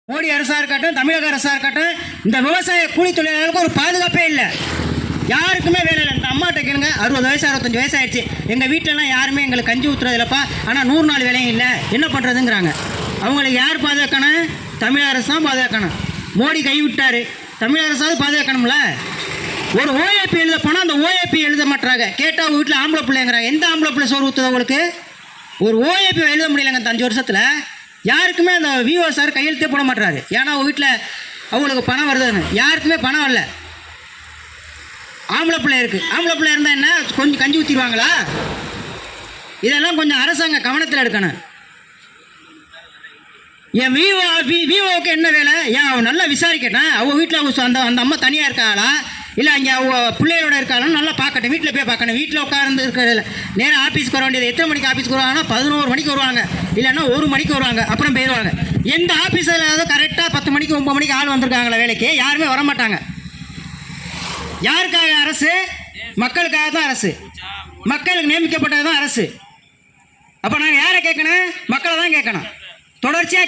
மோடி அரசாக இருக்கட்டும், தமிழக அரசாக இருக்கட்டும், இந்த விவசாய கூலி தொழிலாளர்களுக்கு ஒரு பாதுகாப்பே இல்லை. யாருக்குமே வேலை இல்லை. இந்த அம்மாட்ட கேளுங்க, 60 வயசு 65 வயசு ஆயிடுச்சு. எங்கள் வீட்டிலலாம் யாருமே எங்களுக்கு கஞ்சி ஊற்றுறது இல்லைப்பா, ஆனால் 100 நாள் வேலையும் இல்லை, என்ன பண்ணுறதுங்கிறாங்க. அவங்களுக்கு யார் பாதுகாக்கணும்? தமிழக அரசு தான் பாதுகாக்கணும். மோடி கைவிட்டார், தமிழக அரசாவது பாதுகாக்கணும்ல. ஒரு ஓஏபி எழுத போனால் அந்த ஓஏபி எழுத மாட்டாங்க. கேட்டால் அவங்க வீட்டில் ஆம்பளை பிள்ளைங்கிறாங்க. எந்த ஆம்பளை பிள்ளை சோறு ஊற்றுது உங்களுக்கு? ஒரு ஓஏபி எழுத முடியலைங்க இந்த 5 வருஷத்தில். யாருக்குமே அந்த விஓ சார் கையெழுத்தே போட மாட்டுறாரு. ஏன்னா அவங்க வீட்டில் அவங்களுக்கு பணம் வருதுன்னு. யாருக்குமே பணம் வரல. ஆம்பளை பிள்ளை இருக்குது. ஆம்பளை பிள்ளை இருந்தால் என்ன, கொஞ்சம் கஞ்சி ஊற்றிடுவாங்களா? இதெல்லாம் கொஞ்சம் அரசாங்க கவனத்தில் எடுக்கணும். என் விவோவுக்கு என்ன வேலை? ஏன் அவன் நல்லா விசாரிக்கட்டேன். அவங்க வீட்டில் அந்த அம்மா தனியாக இருக்காளா, இல்லை அங்கே அவங்க பிள்ளைகளோட இருக்காலும் நல்லா பார்க்கட்டும். வீட்டில் போய் பார்க்கணும். வீட்டில் உட்கார்ந்து இருக்கிற நேராக ஆஃபீஸ்க்கு வர வேண்டியது. எத்தனை மணிக்கு ஆஃபீஸ்க்கு வருவாங்கன்னா 11 மணிக்கு வருவாங்க, இல்லைன்னா 1 மணிக்கு வருவாங்க, அப்புறம் போயிடுவாங்க. எந்த ஆஃபீஸில் கரெக்டாக 10 மணிக்கு 9 மணிக்கு ஆள் வந்திருக்காங்களா வேலைக்கு? யாருமே வரமாட்டாங்க. யாருக்காக அரசு? மக்களுக்காக தான் அரசு. மக்களுக்கு நியமிக்கப்பட்டது தான் அரசு. அப்போ நாங்கள் யாரை கேட்கணும்? மக்களை தான் கேட்கணும். தொடர்ச்சியாக